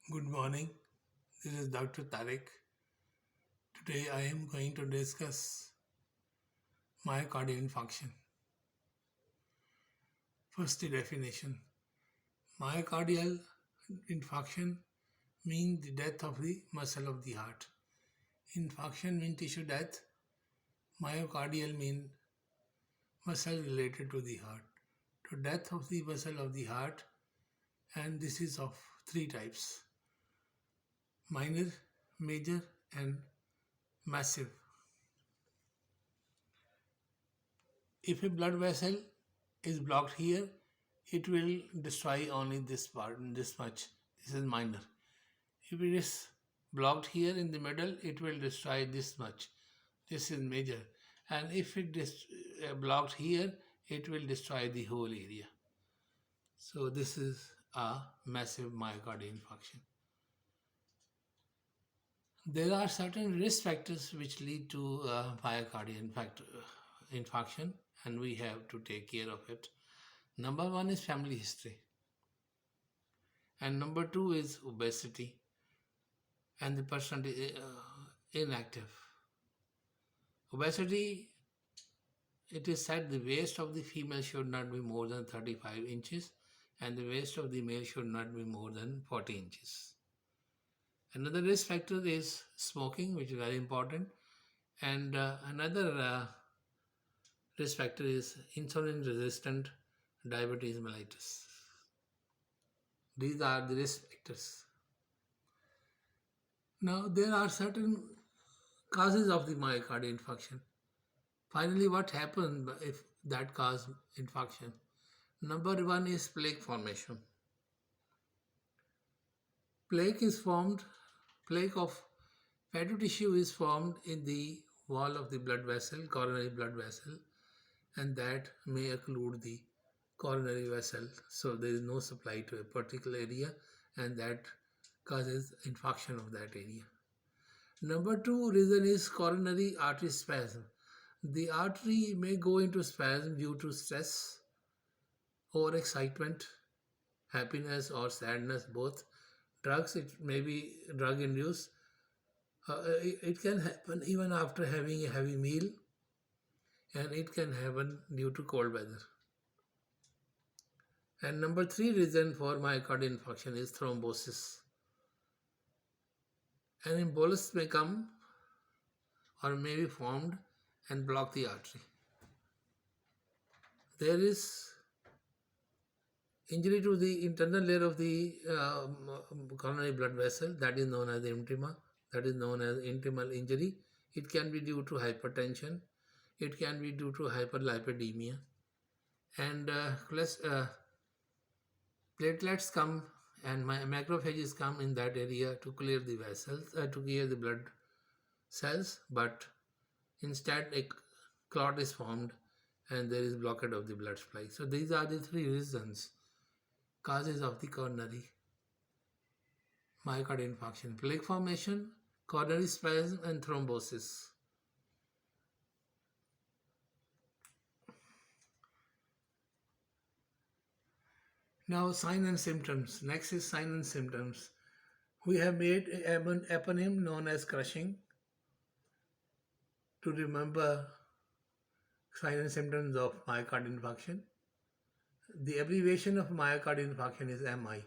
Good morning. This is Dr. Tarek. Today I am going to discuss myocardial infarction. First, the definition. Myocardial infarction means the death of the muscle of the heart. Infarction means tissue death. Myocardial means muscle related to the heart. So death of the muscle of the heart, and this is of three types: minor, major, and massive. If a blood vessel is blocked here, it will destroy only this part, this much. This is minor. If it is blocked here in the middle, it will destroy this much. This is major. And if it is blocked here, it will destroy the whole area. So this is a massive myocardial infarction. There are certain risk factors which lead to myocardial infarction, and we have to take care of it. Number one is family history, and number two is obesity, and the person is inactive. Obesity, it is said the waist of the female should not be more than 35 inches, and the waist of the male should not be more than 40 inches. Another risk factor is smoking, which is very important, and another risk factor is insulin resistant diabetes mellitus. These are the risk factors. Now, there are certain causes of the myocardial infarction. Finally, what happens if that cause infarction? Number one is plaque formation. Plaque of fatty tissue is formed in the wall of the blood vessel, coronary blood vessel, and that may occlude the coronary vessel. So there is no supply to a particular area, and that causes infarction of that area. Number two reason is coronary artery spasm. The artery may go into spasm due to stress, overexcitement, happiness or sadness, both. Drugs, it may be drug induced. It can happen even after having a heavy meal, and it can happen due to cold weather. And number three reason for myocardial infarction is thrombosis. An embolus may come or may be formed and block the artery. There is injury to the internal layer of the coronary blood vessel, that is known as intima, that is known as intimal injury. It can be due to hypertension, it can be due to hyperlipidemia, and platelets come and macrophages come in that area to clear the vessels, to clear the blood cells, but instead a clot is formed and there is blockade of the blood supply. So these are the three reasons, causes of the coronary myocardial infarction: plaque formation, coronary spasm, and thrombosis. Now, sign and symptoms. Next is sign and symptoms. We have made an eponym known as crushing to remember sign and symptoms of myocardial infarction. The abbreviation of myocardial infarction is MI.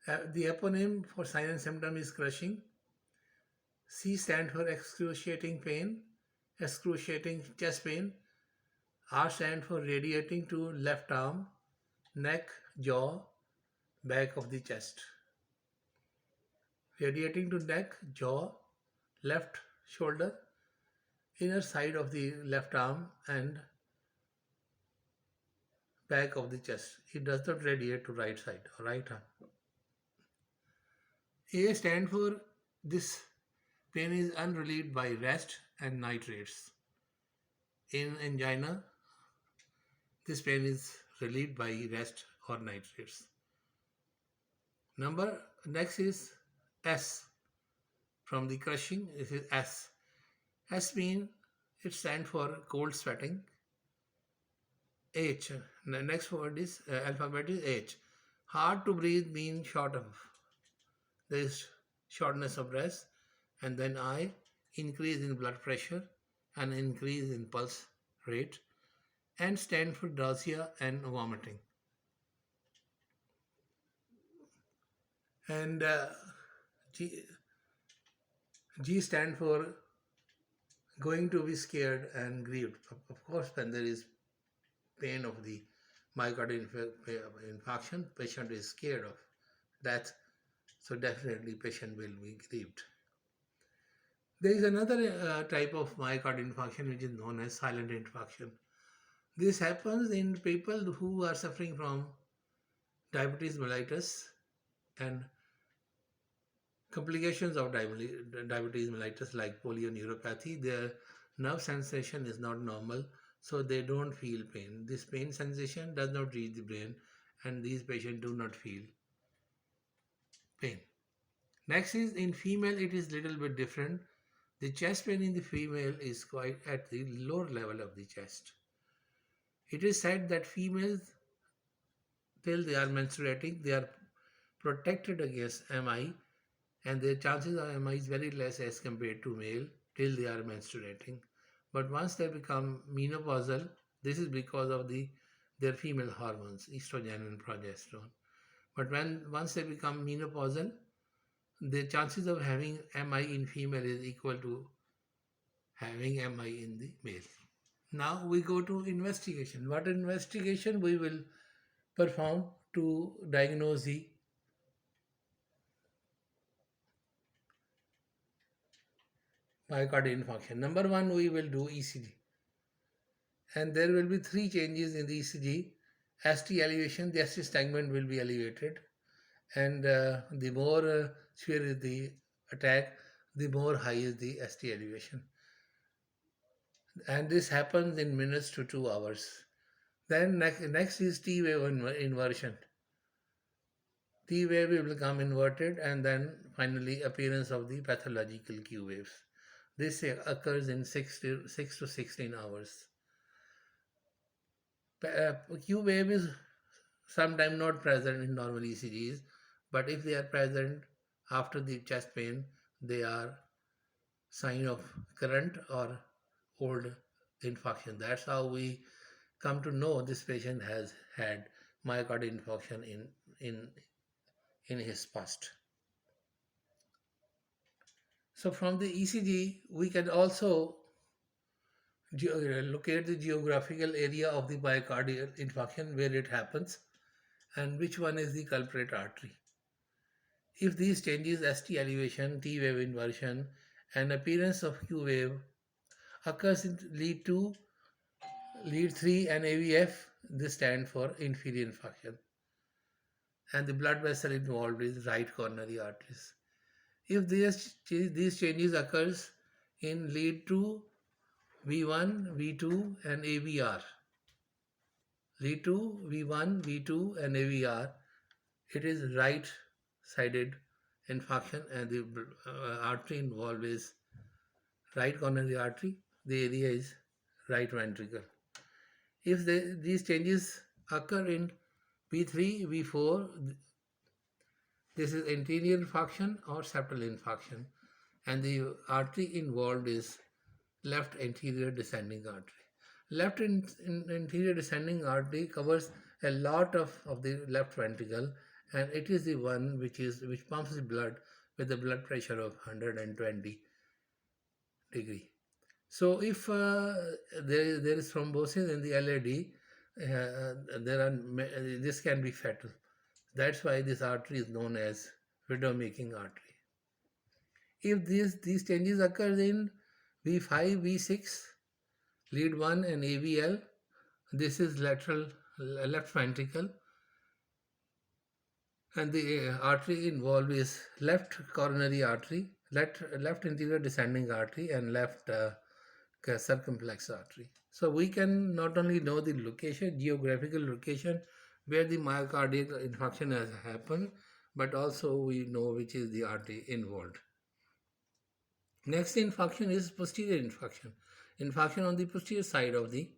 The eponym for sign and symptom is crushing. C stands for excruciating pain, excruciating chest pain. R stands for radiating to left arm, neck, jaw, back of the chest. Radiating to neck, jaw, left shoulder, inner side of the left arm, and back of the chest. It does not radiate to right side or right arm. A stands for this pain is unrelieved by rest and nitrates. In angina, this pain is relieved by rest or nitrates. Next is S. From the crushing, this is S. S means it stands for cold sweating. H. The next word is alphabet is H. Hard to breathe means short of there is shortness of breath, and then I, increase in blood pressure and increase in pulse rate, and stand for nausea and vomiting. And G, G stand for going to be scared and grieved. Of course, when there is pain of the myocardial infarction, patient is scared of death, so definitely patient will be grieved. There is another type of myocardial infarction which is known as silent infarction. This happens in people who are suffering from diabetes mellitus and complications of diabetes mellitus like polyneuropathy. Their nerve sensation is not normal, so they don't feel pain. This pain sensation does not reach the brain, and these patients do not feel pain. Next is in female, it is little bit different. The chest pain in the female is quite at the lower level of the chest. It is said that females, till they are menstruating, they are protected against MI, and their chances of MI is very less as compared to male till they are menstruating. But once they become menopausal, this is because of their female hormones, estrogen and progesterone. But once they become menopausal, the chances of having MI in female is equal to having MI in the male. Now we go to investigation. What investigation we will perform to diagnose the myocardial infarction? Number one, we will do ECG. And there will be three changes in the ECG. ST elevation, the ST segment will be elevated. And the more severe is the attack, the more high is the ST elevation. And this happens in minutes to 2 hours. Then next is T wave inversion. T wave will become inverted, and then finally appearance of the pathological Q waves. This occurs in 6 to 16 hours. Q wave is sometimes not present in normal ECGs, but if they are present after the chest pain, they are sign of current or old infarction. That's how we come to know this patient has had myocardial infarction in his past. So from the ECG, we can also locate the geographical area of the myocardial infarction where it happens and which one is the culprit artery. If these changes ST elevation, T wave inversion and appearance of Q wave occurs in lead 2, lead 3 and AVF, this stand for inferior infarction. And the blood vessel involved is right coronary arteries. If these changes occurs in lead 2, V1, V2 and AVR, lead 2, V1, V2 and AVR, it is right-sided infarction and the artery involved is right coronary artery, the area is right ventricle. If these changes occur in V3, V4, this is anterior infarction or septal infarction, and the artery involved is left anterior descending artery. Left anterior descending artery covers a lot of the left ventricle, and it is the one which pumps the blood with a blood pressure of 120 degree. So if there is thrombosis in the LAD, this can be fatal. That's why this artery is known as widow-making artery. If these changes occur in V5, V6, lead 1 and AVL, this is left ventricle, and the artery involved is left coronary artery, left anterior descending artery, and left circumflex artery. So we can not only know the location, geographical location where the myocardial infarction has happened, but also we know which is the artery involved. Next infarction is posterior infarction on the posterior side of the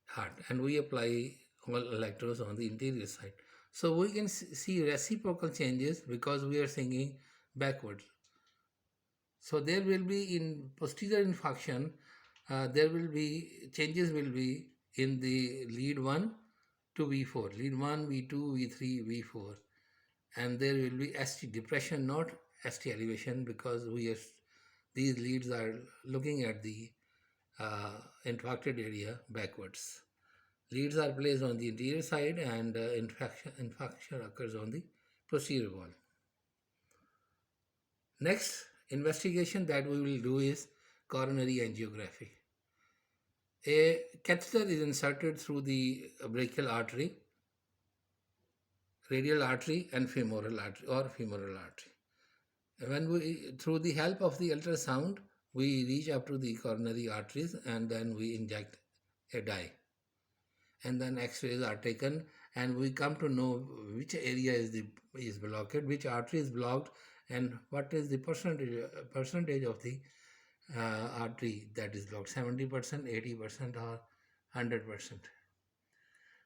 heart, and we apply all electrodes on the interior side. So we can see reciprocal changes because we are singing backwards. So there will be in posterior infarction, there will be changes will be in the lead 1 to V4, lead 1, V2, V3, V4, and there will be ST depression, not ST elevation, because these leads are looking at the infarcted area backwards. Leads are placed on the interior side and infarction occurs on the posterior wall. Next investigation that we will do is coronary angiography. A catheter is inserted through the brachial artery, radial artery and femoral artery or femoral artery. When we, through the help of the ultrasound, we reach up to the coronary arteries and then we inject a dye. And then x-rays are taken and we come to know which area is blocked, which artery is blocked, and what is the percentage of the artery that is blocked, 70%, 80% or 100%.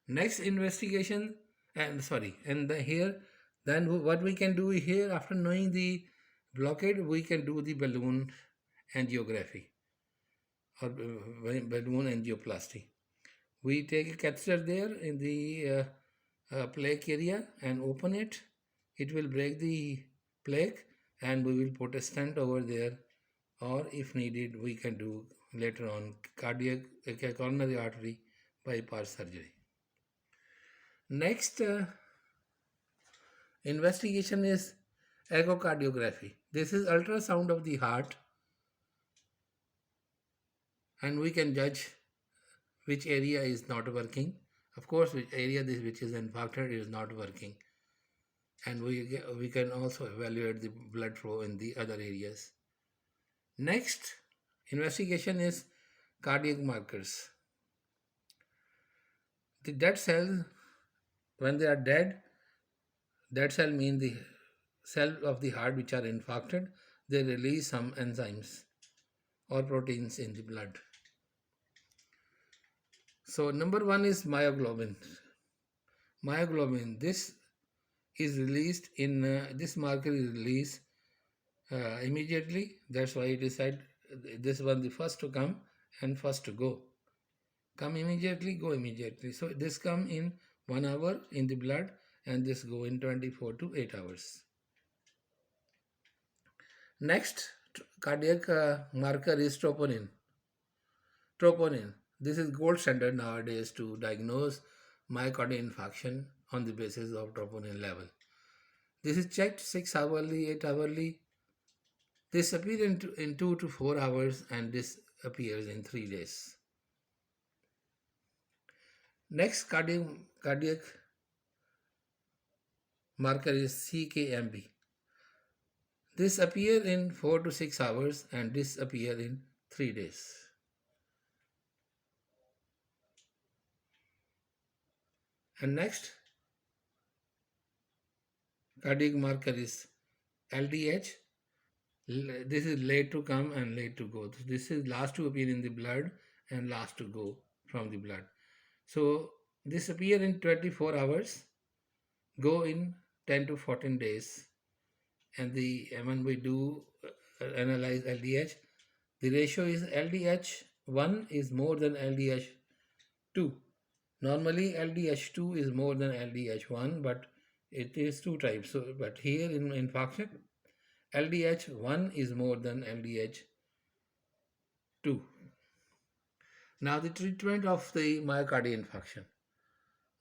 Next investigation, here then what we can do here, after knowing the blockade, we can do the balloon angiography or balloon angioplasty. We take a catheter there in the plaque area and open it. It will break the plaque and we will put a stent over there, or if needed we can do later on coronary artery bypass surgery. Next investigation is echocardiography. This is ultrasound of the heart and we can judge which area is not working. Of course, which area which is infarcted is not working. And we can also evaluate the blood flow in the other areas. Next investigation is cardiac markers. The dead cells, when they are dead cell mean the cell of the heart which are infarcted, they release some enzymes or proteins in the blood. So number 1 is myoglobin. Myoglobin, this is released in this marker is released immediately. That's why it is said this one the first to come and first to go. Come immediately, go immediately. So this come in 1 hour in the blood and this go in 24 to 8 hours. Next cardiac marker is troponin. Troponin. This is gold standard nowadays to diagnose myocardial infarction on the basis of troponin level. This is checked 6 hourly, 8 hourly. This appears in 2 to 4 hours and this appears in 3 days. Next cardiac marker is CKMB. This appears in 4 to 6 hours and this appears in 3 days. And next cardiac marker is LDH. This is late to come and late to go. This is last to appear in the blood and last to go from the blood. So this appear in 24 hours, go in 10 to 14 days. And when we do analyze LDH, the ratio is LDH1 is more than LDH2. Normally LDH2 is more than LDH1, but it is 2 types. So, but here in infarction, LDH1 is more than LDH2. Now the treatment of the myocardial infarction.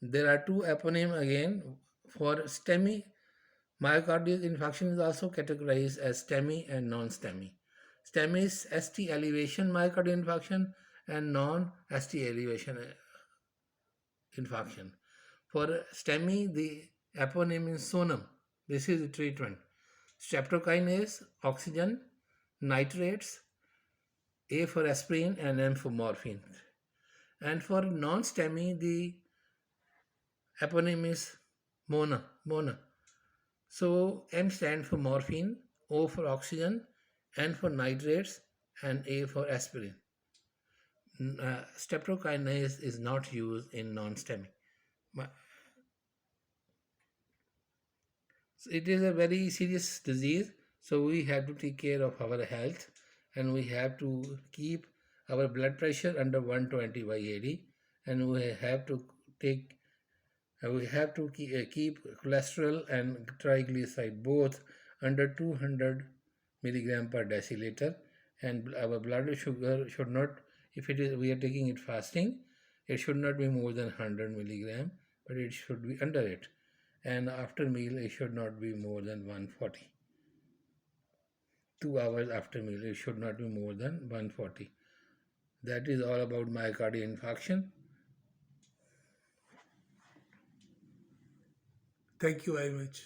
There are 2 eponyms again for STEMI. Myocardial infarction is also categorized as STEMI and non-STEMI. STEMI is ST elevation myocardial infarction and non-ST elevation infarction. For STEMI, the eponym is sonum. This is the treatment. Streptokinase, oxygen, nitrates, A for aspirin and M for morphine. And for non-STEMI, the eponym is MONA. So M stands for morphine, O for oxygen, N for nitrates, and A for aspirin. Streptokinase is not used in non-STEMI. My- So it is a very serious disease, so we have to take care of our health, and we have to keep our blood pressure under 120 by 80, and we have to take we have to keep cholesterol and triglyceride both under 200 milligram per deciliter, and our blood sugar should not, if it is we are taking it fasting, it should not be more than 100 milligram, but it should be under it, and after meal it should not be more than 140. 2 hours after meal it should not be more than 140. That is all about myocardial infarction. Thank you very much.